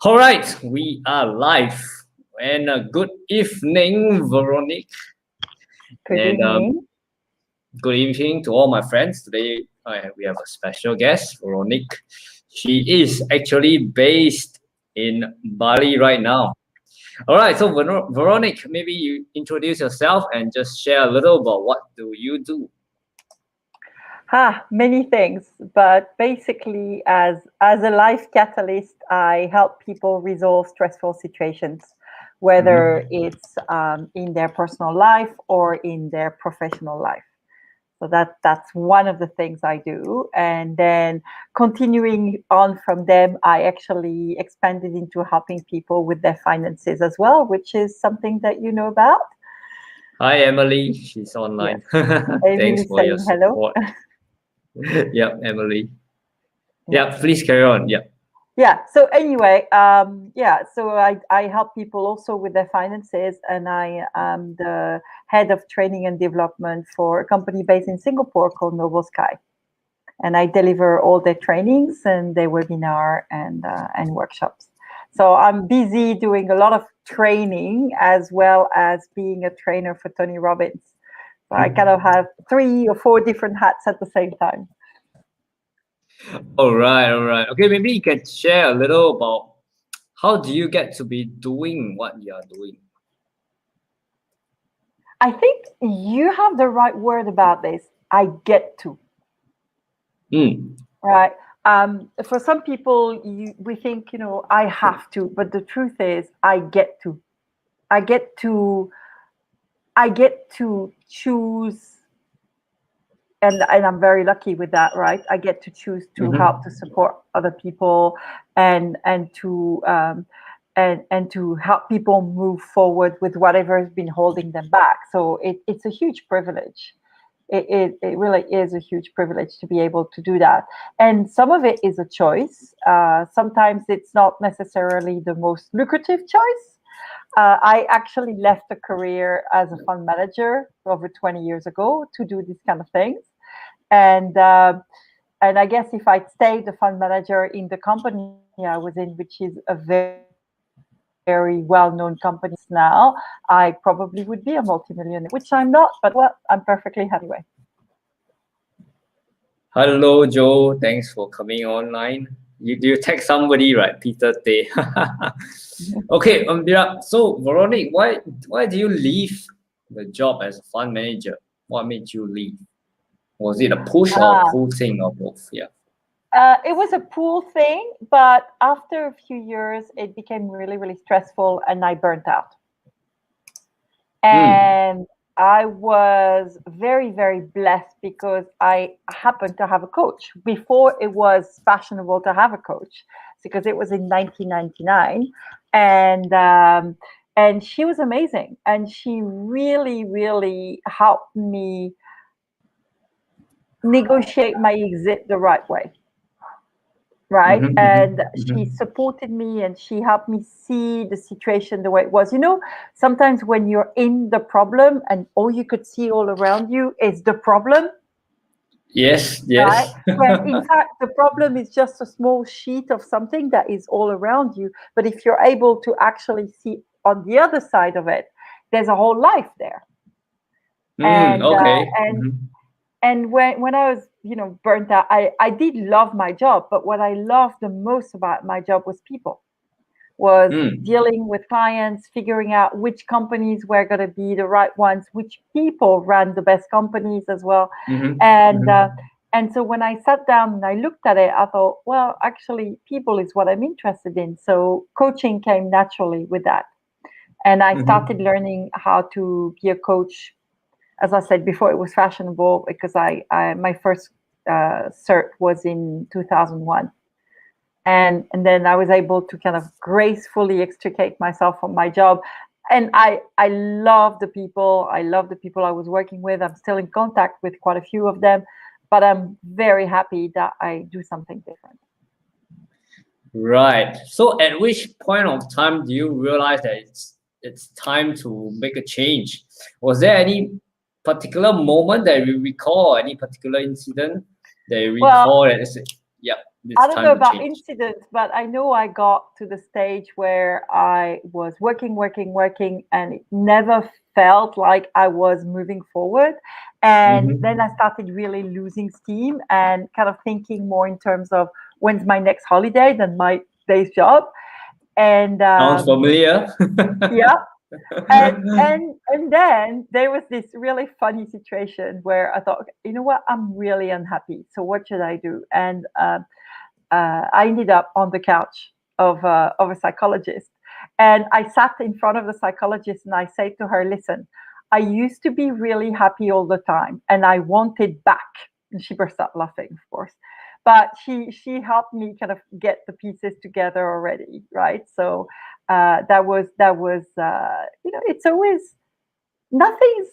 All right, we are live. And good evening, Veronique. Good And evening. good evening to all my friends. Today, we have a special guest, Veronique. She is actually based in Bali right now. All right, so Veronique, maybe you introduce yourself and just share a little about what do you do. Many things, but basically, as a life catalyst, I help people resolve stressful situations, whether Mhm. it's in their personal life or in their professional life. So that's one of the things I do. And then continuing on from them, I actually expanded into helping people with their finances as well, which is something that you know about. Hi, Emily. She's online. Yes. Thanks Emily for your saying hello. support. Yep, Emily. Yeah. Yeah, please carry on. Yep. Yeah. So anyway, so I help people also with their finances, and I am the head of training and development for a company based in Singapore called Noble Sky, and I deliver all their trainings and their webinar and workshops. So I'm busy doing a lot of training as well as being a trainer for Tony Robbins. So I kind of have 3 or 4 different hats at the same time. All right, all right. Okay, maybe you can share a little about how do you get to be doing what you are doing? I think you have the right word about this. I get to. Mm. Right. For some people, we think, I have to, but the truth is, I get to. I get to. I get to choose, and I'm very lucky with that. Right. I get to choose to help to Mm-hmm. support other people, and to help people move forward with whatever has been holding them back. So it's a huge privilege. It really is a huge privilege to be able to do that. And some of it is a choice. Sometimes it's not necessarily the most lucrative choice. I actually left a career as a fund manager over 20 years ago to do these kind of things. And and I guess if I'd stayed the fund manager in the company I was in, which is a very well-known company now, I probably would be a multimillionaire, which I'm not. But you know what? I'm perfectly happy anyway. Hello, Joe. Thanks for coming online. You text somebody, right? Peter Tay. Okay, yeah. So Veronique, why do you leave the job as a fund manager? What made you leave? Was it a push or Ah, pull thing or both? Yeah. it was a pool thing, but after a few years, it became really, really stressful, and I burnt out. Mm. And I was very, very blessed because I happened to have a coach before it was fashionable to have a coach, because it was in 1999, and and she was amazing, and she really, really helped me negotiate my exit the right way. Right. Mm-hmm, And mm-hmm, she mm-hmm. supported me and she helped me see the situation the way it was. Sometimes when you're in the problem and all you could see all around you is the problem, Yes, right? yes. When in fact the problem is just a small sheet of something that is all around you. But if you're able to actually see on the other side of it, there's a whole life there. Mm, And okay. Mm-hmm. when I was, burnt out, I did love my job, but what I loved the most about my job was Mm, dealing with clients, figuring out which companies were going to be the right ones, which people ran the best companies as well. mm-hmm, And mm-hmm, and so when I sat down and I looked at it, I thought, well, actually, people is what I'm interested in. So coaching came naturally with that. And I started mm-hmm. learning how to be a coach. As I said before, it was fashionable because I my first cert was in 2001, and then I was able to kind of gracefully extricate myself from my job. And I love the people. I love the people I was working with. I'm still in contact with quite a few of them, but I'm very happy that I do something different. Right. So at which point of time do you realize that it's time to make a change? Was there any particular moment that you recall, or any particular incident that you Well, recall that is, yeah. this I don't time know to about change? incidents, but I know I got to the stage where I was working, and it never felt like I was moving forward. And then I started really losing steam and kind of thinking more in terms of when's my next holiday than my day's job. And Sounds familiar. yeah, and then there was this really funny situation where I thought, okay, you know what, I'm really unhappy. So what should I do? And I ended up on the couch of a psychologist, and I sat in front of the psychologist, and I said to her, "Listen, I used to be really happy all the time, and I want it back." And she burst out laughing, of course, but she helped me kind of get the pieces together already, right? So that was it's always nothing's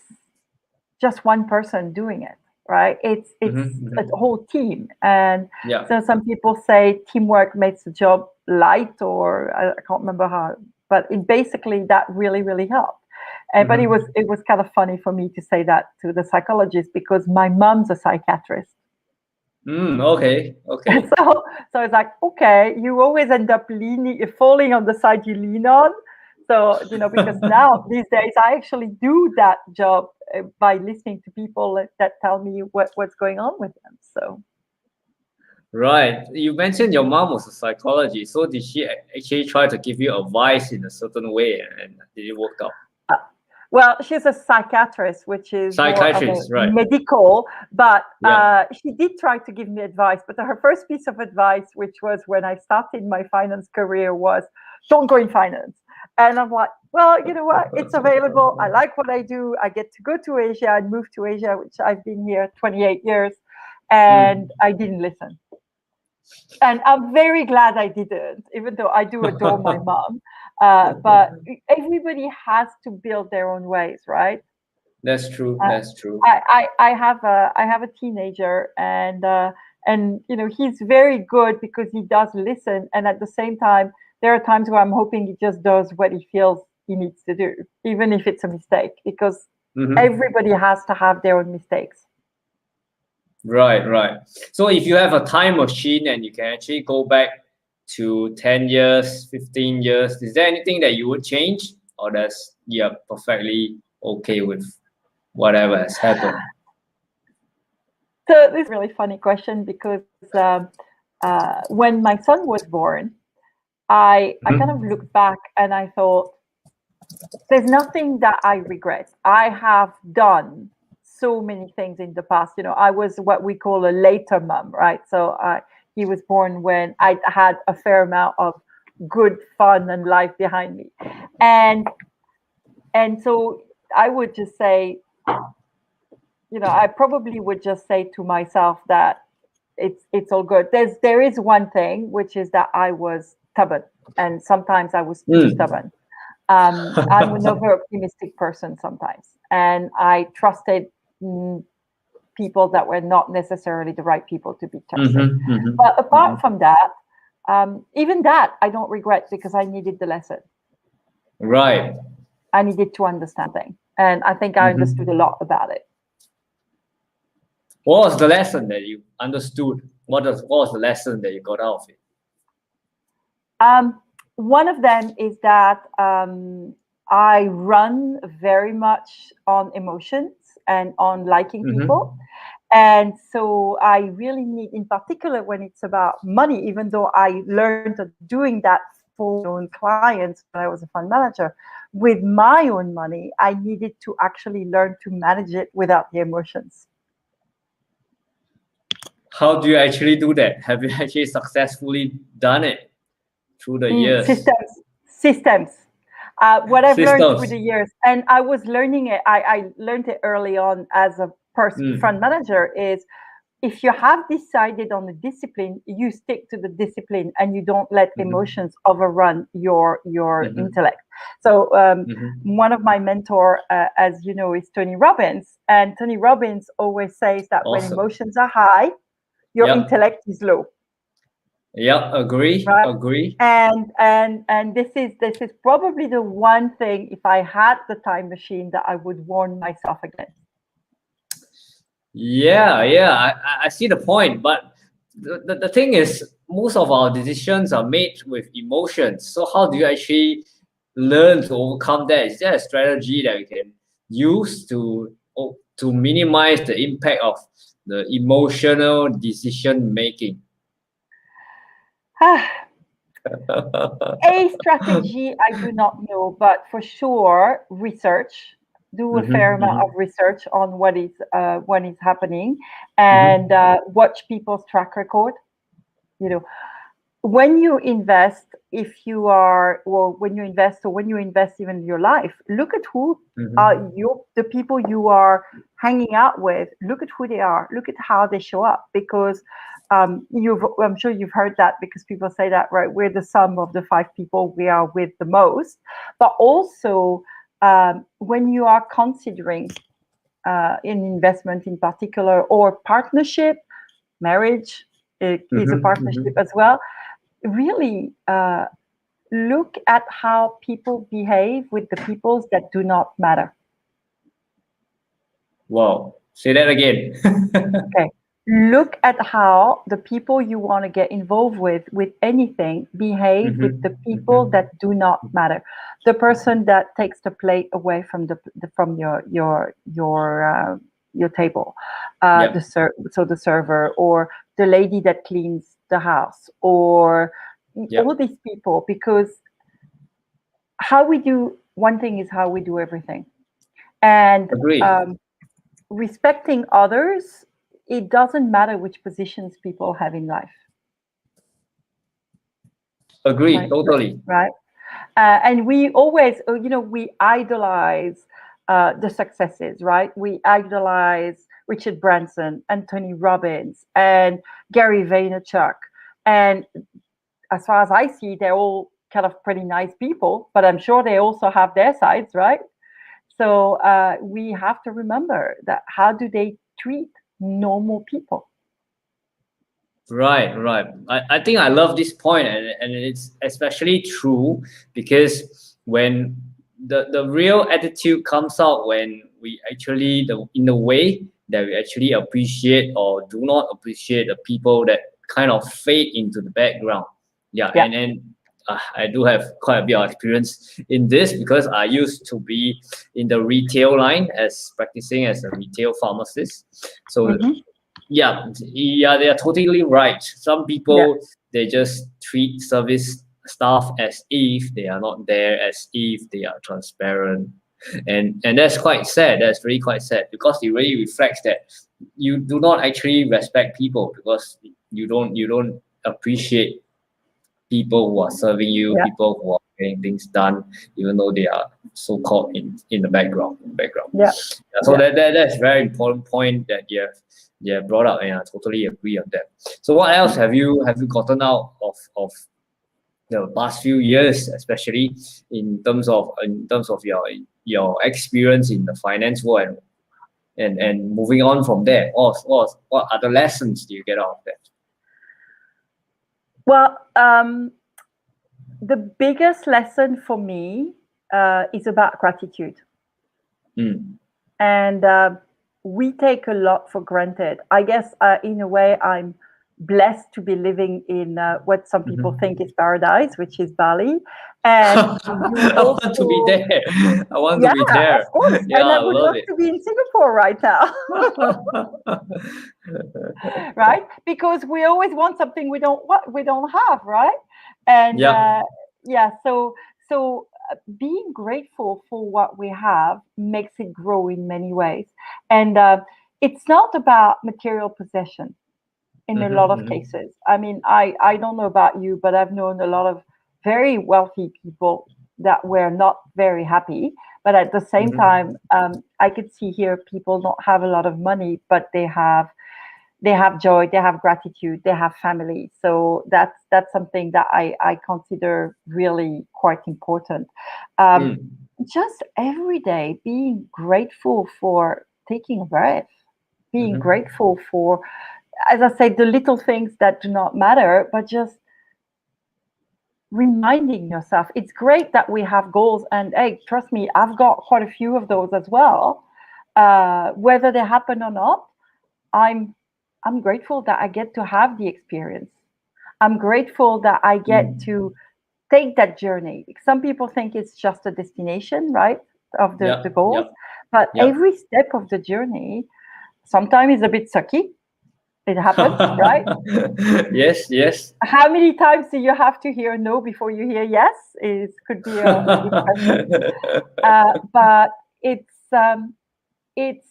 just one person doing it, right? It's a whole team. And Yeah. so some people say teamwork makes the job light, or I can't remember how, but it basically that really helped. And but it was kind of funny for me to say that to the psychologist because my mom's a psychiatrist. Okay. Okay. So it's like, okay, you always end up falling on the side you lean on. So, because now these days I actually do that job by listening to people that tell me what's going on with them. So, Right. You mentioned your mom was a psychologist. So did she actually try to give you advice in a certain way, and did it work out? uh, well, she's a psychiatrist, which is more of a Psychiatrist, right? medical, but Yeah. she did try to give me advice. But her first piece of advice, which was when I started my finance career, was don't go in finance. And I'm like, well, you know what? It's available. I like what I do. I get to go to Asia and move to Asia, which I've been here 28 years, and I didn't listen. And I'm very glad I didn't, even though I do adore my mom. But everybody has to build their own ways, right? That's true. Uh, That's true. I have a teenager, and he's very good because he does listen, and at the same time, there are times where I'm hoping he just does what he feels he needs to do, even if it's a mistake, because everybody has to have their own mistakes. Right, right. So if you have a time machine and you can actually go back to 10 years, 15 years, is there anything that you would change? Or that's you're perfectly okay with whatever has happened? So this is a really funny question because when my son was born, I kind of looked back and I thought, there's nothing that I regret. I have done so many things in the past. I was what we call a later mom, right? So he was born when I had a fair amount of good fun and life behind me, and so I would just say, I probably would just say to myself that it's all good. There is one thing, which is that I was stubborn, and sometimes I was too stubborn. I'm an over-optimistic person sometimes, and I trusted people that were not necessarily the right people to be trusted. But apart from that, even that I don't regret because I needed the lesson. Right. I needed to understand things, and I think I understood a lot about it. What was the lesson that you understood? What was the lesson that you got out of it? One of them is that I run very much on emotions and on liking people. And so I really need, in particular, when it's about money, even though I learned doing that for my own clients when I was a fund manager, with my own money, I needed to actually learn to manage it without the emotions. How do you actually do that? Have you actually successfully done it through the years? Systems. What I've learned through Systems. the years, and I was learning it, I learned it early on as a fund manager, is if you have decided on a discipline, you stick to the discipline and you don't let emotions overrun your intellect. So one of my mentor, as you know, is Tony Robbins, and Tony Robbins always says that when emotions are high, your intellect is low. Yeah, agree. Right? Agree. And this is probably the one thing, if I had the time machine, that I would warn myself against. Yeah, I see the point, but the thing is, most of our decisions are made with emotions. So how do you actually learn to overcome that? Is there a strategy that we can use to minimize the impact of the emotional decision making? A strategy I do not know, but for sure research. Do a fair amount of research on what is happening, and watch people's track record. You know, when you invest, if you are, or when you invest, or when you invest even in your life, look at who are the people you are hanging out with. Look at who they are. Look at how they show up, because I'm sure you've heard that, because people say that, right? We're the sum of the 5 people we are with the most. But also, when you are considering an investment in particular, or partnership, marriage is a partnership as well. Really look at how people behave with the peoples that do not matter. Wow. Say that again. Okay. Look at how the people you want to get involved with anything behave with the people that do not matter. The person that takes the plate away from from your table, so the server, or the lady that cleans the house, or all these people. Because how we do one thing is how we do everything, and respecting others. It doesn't matter which positions people have in life. Agree, right? totally. Right. And we always, we idolize the successes, right? We idolize Richard Branson, Anthony Robbins, and Gary Vaynerchuk. And as far as I see, they're all kind of pretty nice people, but I'm sure they also have their sides, right? So we have to remember that how do they treat normal people? Right. I think I love this point, and it's especially true because when the real attitude comes out when we actually in the way that we actually appreciate or do not appreciate the people that kind of fade into the background. Yeah. And I do have quite a bit of experience in this because I used to be in the retail line as practicing as a retail pharmacist. So yeah, they are totally right. Some people they just treat service staff as if they are not there, as if they are transparent, and that's quite sad. That's really quite sad because it really reflects that you do not actually respect people because you don't appreciate people who are serving you, people who are getting things done, even though they are so called in the background. So that's very important point that you have brought up, and I totally agree on that. So what else have you gotten out of the past few years, especially in terms of your experience in the finance world, and moving on from there? What other lessons do you get out of that? Well, the biggest lesson for me is about gratitude. And we take a lot for granted. I guess in a way, I'm blessed to be living in what some people think is paradise, which is Bali. And I want to be there. I want to be there. Of course. Yeah, and I I would love love it. to be in Singapore right now. Right? Because we always want something we don't have, right? And so being grateful for what we have makes it grow in many ways. And it's not about material possession in a lot of cases. I mean, I don't know about you, but I've known a lot of very wealthy people that were not very happy. But at the same time, I could see here people not have a lot of money, but they have joy, they have gratitude, they have family. So that's something that I consider really quite important. Just every day being grateful for taking a breath, being grateful for, as I said, the little things that do not matter, but just reminding yourself. It's great that we have goals, and hey, trust me, I've got quite a few of those as well. Whether they happen or not, I'm grateful that I get to have the experience. I'm grateful that I get to take that journey. Some people think it's just a destination, right, of the Yeah, goals, yeah, but yeah. every step of the journey sometimes is a bit sucky. It happens, right? Yes, yes. How many times do you have to hear no before you hear yes? It could be a big question. But it's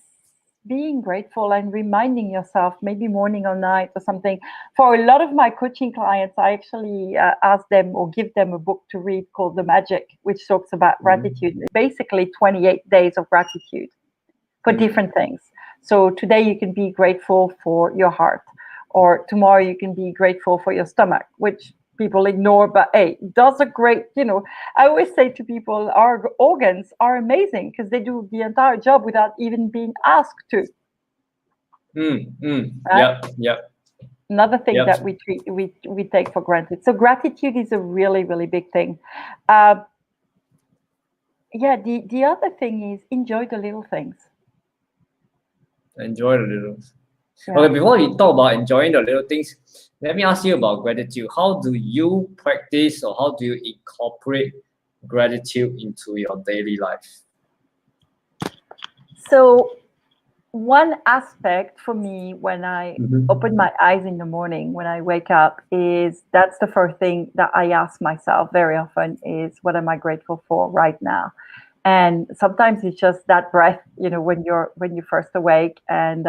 being grateful and reminding yourself, maybe morning or night or something. For a lot of my coaching clients, I actually ask them or give them a book to read called The Magic, which talks about gratitude. Basically 28 days of gratitude for different things. So today you can be grateful for your heart, or tomorrow you can be grateful for your stomach, which people ignore, but hey, does a great, I always say to people, our organs are amazing because they do the entire job without even being asked to. Right? Yeah, yeah, Another thing yeah. that we take for granted. So gratitude is a really, really big thing. Uh, yeah, the other thing is enjoy the little things. Enjoy the little. Yeah. Okay, before we talk about enjoying the little things, let me ask you about gratitude. How do you practice or how do you incorporate gratitude into your daily life? So one aspect for me when I Mm-hmm. open my eyes in the morning, when I wake up, is that's the first thing that I ask myself very often is, what am I grateful for right now? And sometimes it's just that breath, when you first awake, and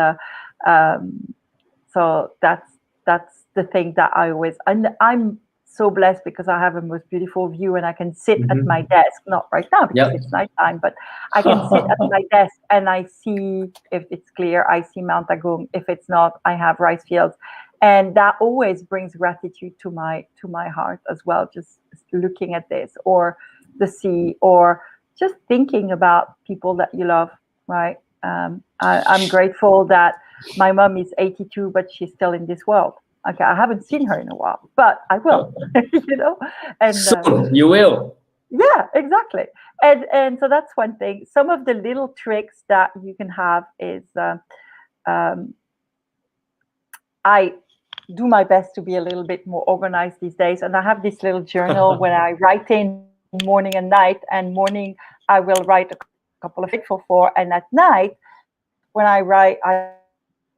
so that's the thing that I always, and I'm so blessed because I have a most beautiful view and I can sit at my Mm-hmm. desk, not right now because Yep. it's nighttime, but I can sit at my desk and I see, if it's clear, I see Mount Agum. If it's not, I have rice fields. And that always brings gratitude to my heart as well, just looking at this, or the sea, or just thinking about people that you love, right? I'm grateful that my mom is 82, but she's still in this world. Okay, I haven't seen her in a while, but I will, And Soon you will. yeah, exactly. And so that's one thing. Some of the little tricks that you can have is um, I do my best to be a little bit more organized these days, and I have this little journal where I write in morning and night. And morning I will write a couple of grateful for, and at night when I write, I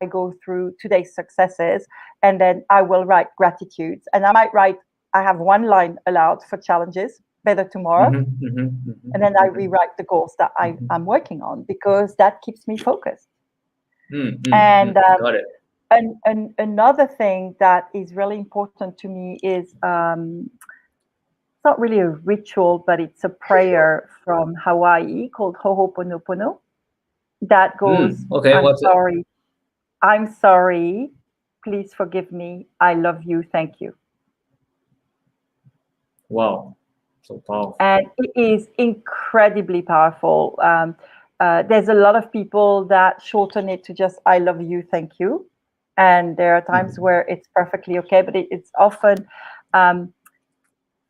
go through today's successes, and then I will write gratitudes, and I might write, I have one line allowed for challenges, better tomorrow, Mm-hmm, mm-hmm, and then I mm-hmm, rewrite the goals that I'm working on, because that keeps me focused. mm-hmm. And Got it. another thing that is really important to me is it's not really a ritual, but it's a prayer from Hawaii called Ho'oponopono that goes, Okay, I'm what's it? sorry, I'm sorry, please forgive me, I love you, thank you. Wow, so powerful. And it is incredibly powerful. There's a lot of people that shorten it to just I love you, thank you. And there are times where it's perfectly okay, but it's often, um,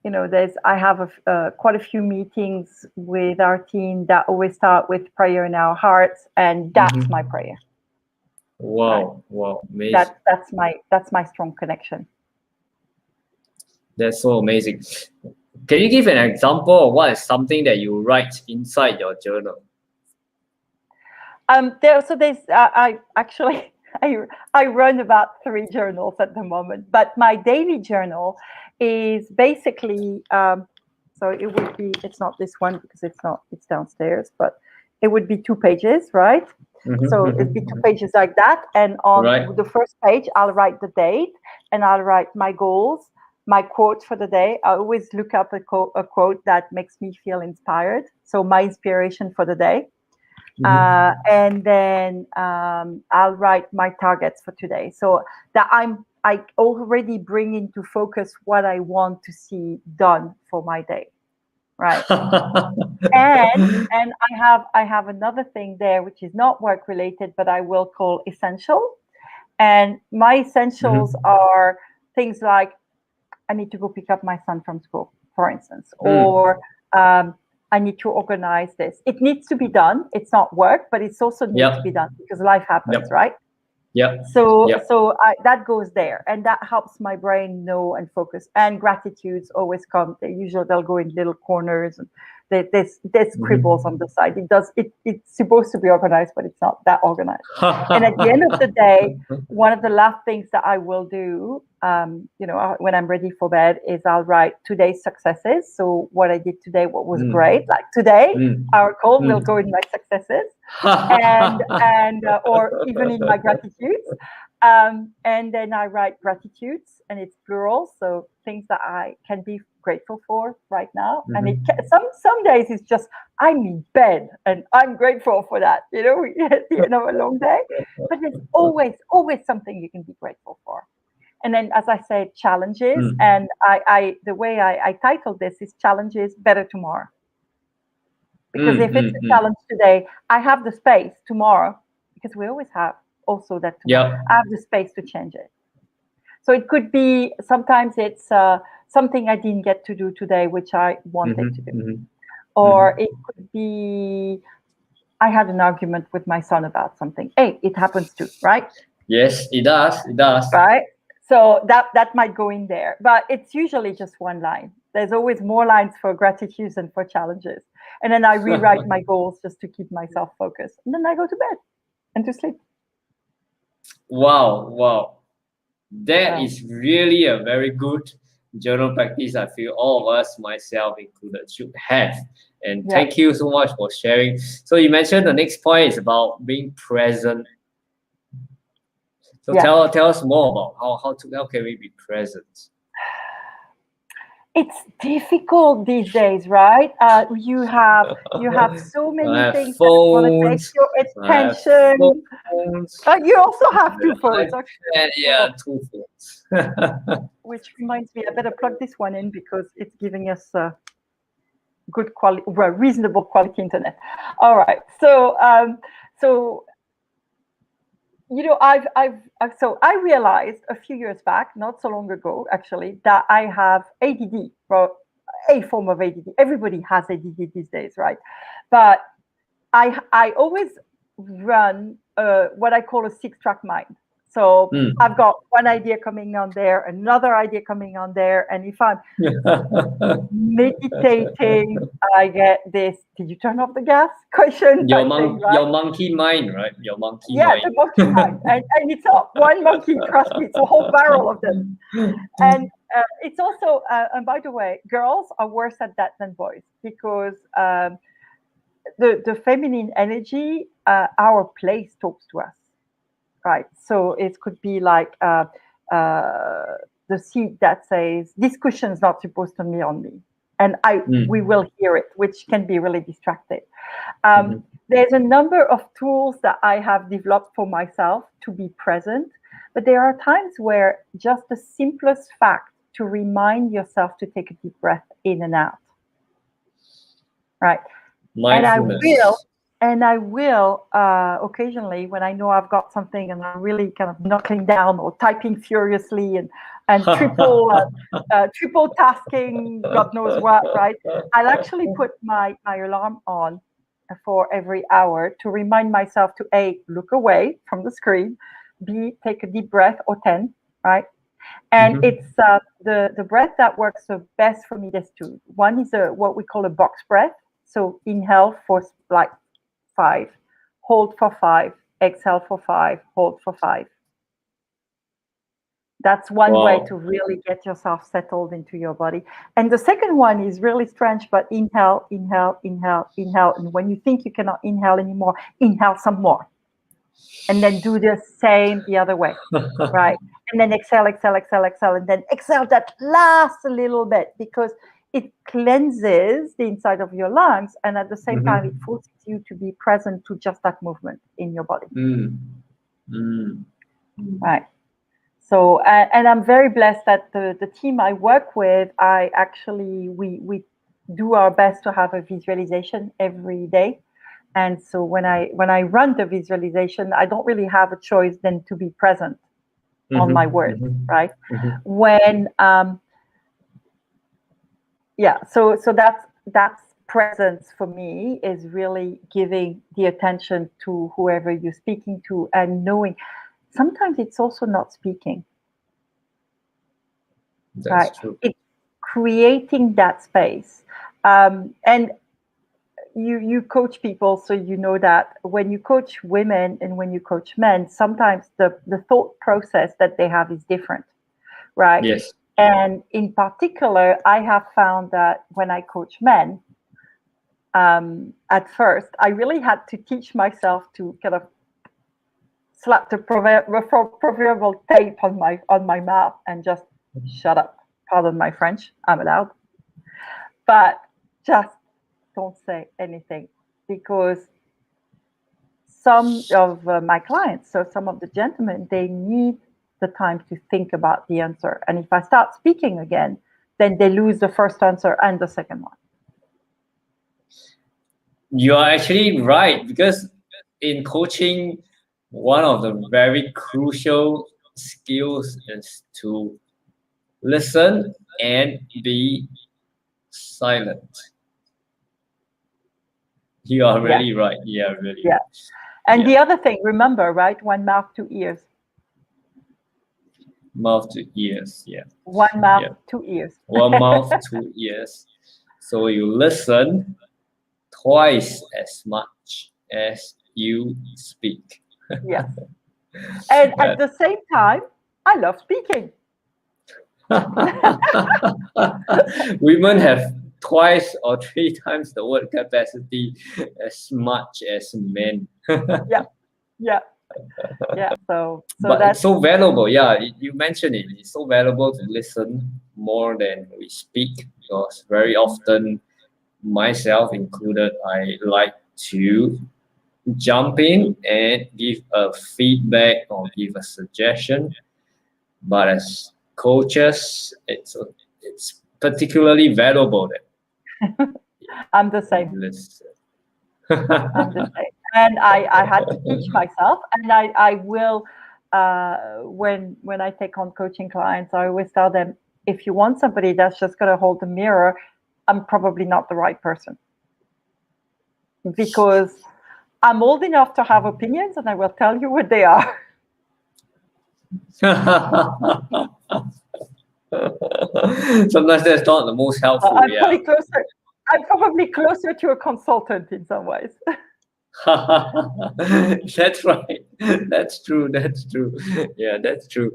there's I have quite a few meetings with our team that always start with prayer in our hearts, and that's my Mm-hmm. prayer, right? Wow, wow, amazing. That's my strong connection. That's so amazing. Can you give an example of what is something that you write inside your journal? There's I actually I run about 3 journals at the moment, but my daily journal is basically so it would be, it's not this one because it's downstairs, but it would be 2 pages, right? Mm-hmm, So it'd be two mm-hmm. pages like that, and on Right. the first page I'll write the date, and I'll write my goals, my quote for the day. I always look up a quote that makes me feel inspired, so my inspiration for the day. Mm-hmm. And then I'll write my targets for today, so that I already bring into focus what I want to see done for my day, right? And I have another thing there which is not work related, but I will call essential. And my essentials Mm-hmm. are things like I need to go pick up my son from school, for instance, Mm. or um, I need to organize this. It needs to be done. It's not work, but it also needs to be Yep. done because life happens, Yep. right? Yeah. So Yeah. that goes there, and that helps my brain know and focus. And gratitudes always come. They'll go in little corners, and there's scribbles on the side. It's supposed to be organized, but it's not that organized. And at the end of the day, one of the last things that I will do, when I'm ready for bed, is I'll write today's successes. So what I did today, what was great, like today, our call will go in my successes, and or even in my gratitudes. And then I write gratitudes, and it's plural, so things that I can be grateful for right now. And some days it's just I'm in bed and I'm grateful for that, at the end of a long day. But there's always something you can be grateful for. And then, as I said, challenges, and the way I titled this is challenges better tomorrow. Because if it's a challenge today, I have the space tomorrow, because we always have also that tomorrow. I have the space to change it. So it could be, sometimes it's something I didn't get to do today, which I wanted to do. Or it could be, I had an argument with my son about something. Hey, it happens too, right? Yes, it does. It does. Right? So that might go in there. But it's usually just one line. There's always more lines for gratitudes than for challenges. And then I rewrite my goals just to keep myself focused. And then I go to bed and to sleep. Wow. That is really a very good journal practice. I feel all of us, myself included, should have. And thank you so much for sharing. So you mentioned the next point is about being present. So tell us more about how can we be present? It's difficult these days, right? You have so many things that want to take your attention. You also have two phones. Yeah, two phones. Which reminds me, I better plug this one in because it's giving us good quality, reasonable quality internet. All right, so I realized a few years back, not so long ago, actually, that I have ADD, or a form of ADD. Everybody has ADD these days, right? But I always run what I call a 6-track mind. So I've got one idea coming on there, another idea coming on there, and if I'm meditating, I get this, did you turn off the gas question? Your monkey mind, right? Your monkey mind. The monkey mind. And it's not one monkey, trust me, it's a whole barrel of them. And it's also, and by the way, girls are worse at that than boys, because the feminine energy, our place talks to us, right? So it could be like the seed that says, this cushion's not supposed to be on me. And we will hear it, which can be really distracted. There's a number of tools that I have developed for myself to be present, but there are times where just the simplest fact to remind yourself to take a deep breath in and out, right? And I will occasionally, when I know I've got something and I'm really kind of knuckling down or typing furiously and triple tasking, God knows what, right? I'll actually put my alarm on for every hour to remind myself to A, look away from the screen, B, take a deep breath, or 10, right? And it's the breath that works the best for me. There's two. One is what we call a box breath. So inhale for like 5, hold for 5, exhale for 5, hold for 5. That's one way to really get yourself settled into your body. And the second one is really strange, but inhale, inhale, inhale, inhale. And when you think you cannot inhale anymore, inhale some more. And then do the same the other way, right? And then exhale, exhale, exhale, exhale. And then exhale that last little bit, because it cleanses the inside of your lungs. And at the same time, it forces you to be present to just that movement in your body. Right. So, and I'm very blessed that the team I work with, we do our best to have a visualization every day. And so when I run the visualization, I don't really have a choice than to be present on my words, right? When so that's presence for me, is really giving the attention to whoever you're speaking to and knowing. sometimes it's also not speaking. That's Right? true. It's creating that space. And you coach people, so you know that when you coach women and when you coach men, sometimes the thought process that they have is different, right? Yes. And in particular, I have found that when I coach men, at first, I really had to teach myself to kind of slap the proverbial tape on my mouth and just shut up. Pardon my French, I'm allowed, but just don't say anything, because some of my clients, so some of the gentlemen, they need the time to think about the answer. And if I start speaking again, then they lose the first answer and the second one. You are actually right, because in coaching, one of the very crucial skills is to listen and be silent. You are Yeah, really right. Yeah, really yeah. right. And Yeah. the other thing, remember, right? One mouth, two ears. Mouth to ears. Yeah. One mouth, Yeah. two ears. One mouth, two ears. So you listen twice as much as you speak. Yes. And at That- the same time, I love speaking. Women have twice or three times the word capacity as much as men. Yeah, yeah, yeah. So But it's that's so valuable. Yeah, you mentioned it. It's so valuable to listen more than we speak, because very often, myself included, I like to jump in and give a feedback or give a suggestion. But as coaches, it's particularly valuable that I'm the you same. listen. I'm the same. And I had to teach myself, and I will, when I take on coaching clients, I always tell them, if you want somebody that's just going to hold the mirror, I'm probably not the right person, because I'm old enough to have opinions, and I will tell you what they are. Sometimes that's not the most helpful. I'm Yeah. probably closer. I'm probably closer to a consultant in some ways. That's right. That's true. That's true. Yeah, that's true.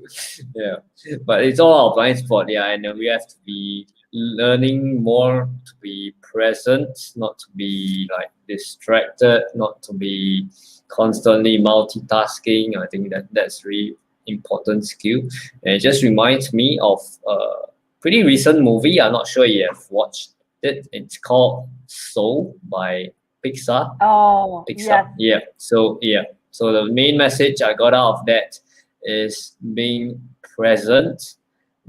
Yeah, but it's all our blind spot. Yeah, and we have to be learning more to be present, not to be like distracted, not to be constantly multitasking. I think that's really important skill. And it just reminds me of a pretty recent movie. I'm not sure you have watched it. It's called Soul by Pixar. Oh, yes. Yeah. So yeah. So the main message I got out of that is being present.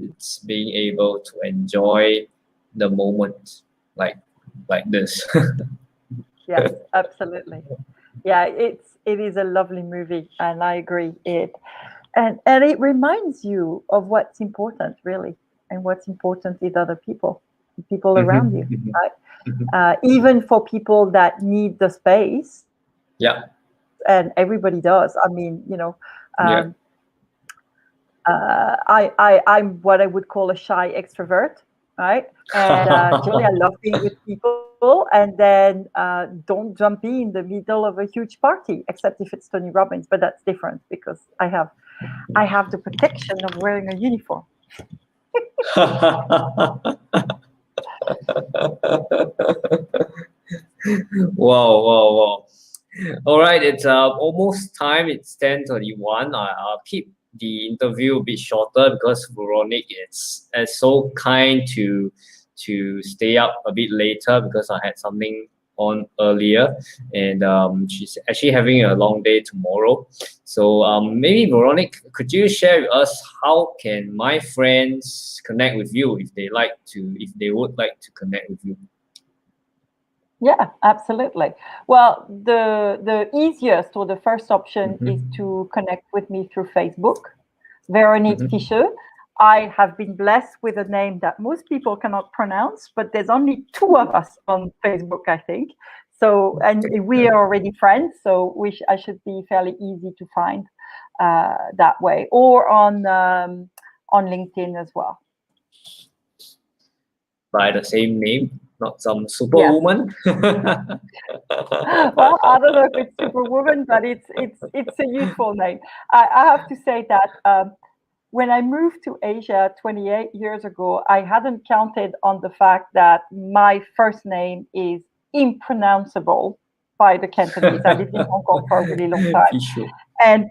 It's being able to enjoy the moment, like this. Yes, absolutely. Yeah, it is a lovely movie, and I agree. And it reminds you of what's important, really, and what's important with other people, people around Mhm, you, mhm, right? mhm. Even for people that need the space, Yeah. and everybody does. I mean, Yeah. um, I'm what I would call a shy extrovert, right? And generally, I love being with people, and then don't jump in the middle of a huge party, except if it's Tony Robbins, but that's different because I have the protection of wearing a uniform. Wow, wow, wow. All right, it's almost time. It's 10:21. I'll keep the interview a bit shorter because Veronique is so kind to stay up a bit later because I had something on earlier, and she's actually having a long day tomorrow. So maybe Veronique, could you share with us how can my friends connect with you if they would like to connect with you? Yeah, absolutely. Well, the easiest or the first option is Mhm, to connect with me through Facebook, Veronique mhm. Fischer. I have been blessed with a name that most people cannot pronounce, but there's only two of us on Facebook, I think. So, and we are already friends, so I should be fairly easy to find. that way, or on LinkedIn as well. By the same name, not some Yes. superwoman. Well, I don't know if it's superwoman, but it's a useful name. I have to say that when I moved to Asia 28 years ago, I hadn't counted on the fact that my first name is impronounceable by the Cantonese. I lived in Hong Kong for a really long time, Sure. and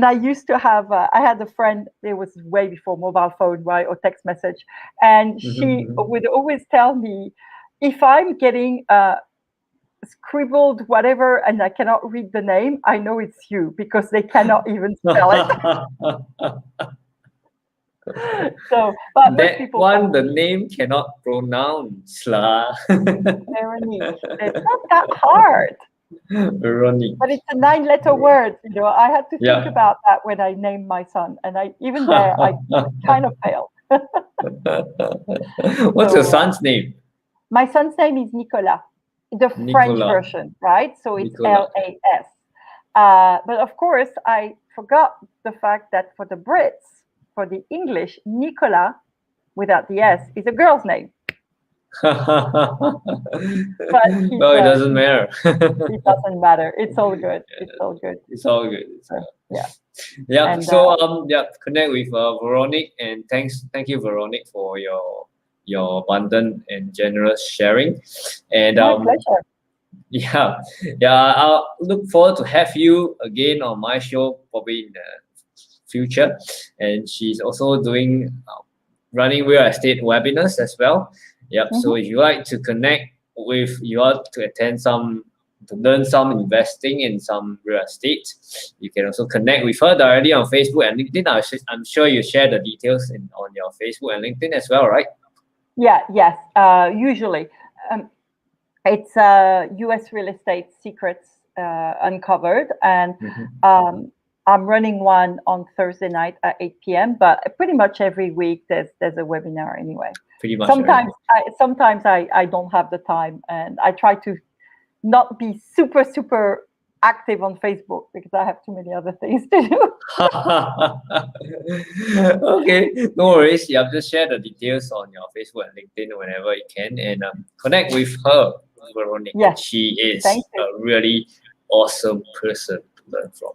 I used to have I had a friend. It was way before mobile phone, right, or text message, and she would always tell me if I'm getting scribbled whatever and I cannot read the name, I know it's you because they cannot even spell it. So, but most That people one, the probably name cannot pronounce lah. Veronique. It's not that hard, Veronique. but it's a 9-letter word. You know, I had to think Yeah. about that when I named my son, and even there I kind of failed. What's your So son's name? my son's name is Nicolas, the French Nicolas. version, right? So it's Nicolas. LAS. But of course, I forgot the fact that for the Brits, for the English, Nicolas without the S is a girl's name. But No, it doesn't matter. It doesn't matter. It's all good. It's all good. It's all good. Yeah. Yeah. And, So yeah, connect with Veronique, and thank you, Veronique, for your abundant and generous sharing. And My pleasure. yeah, I'll look forward to have you again on my show probably in the future. And she's also doing running real estate webinars as well. Yep. So if you like to connect with, you want to to learn some investing in some real estate, you can also connect with her directly on Facebook and LinkedIn. I'm sure you share the details on your Facebook and LinkedIn as well, right? Yeah. Yes. Usually, it's U.S. real estate secrets uncovered, and I'm running one on Thursday night at 8 p.m. But pretty much every week there's a webinar anyway. Pretty much. Sometimes I don't have the time, and I try to not be super active on Facebook because I have too many other things to do. Okay, no worries. Yeah, just share the details on your Facebook and LinkedIn whenever you can, and connect with her, Veronique. Yes. She is Thank a really awesome person to learn from.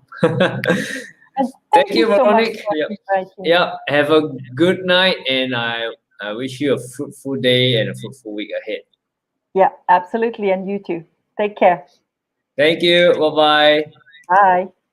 And Thank you, so much Veronique. for inviting me. Yeah, have a good night, and I wish you a fruitful day and a fruitful week ahead. Yeah, absolutely. And you too. Take care. Thank you. Bye-bye. Bye.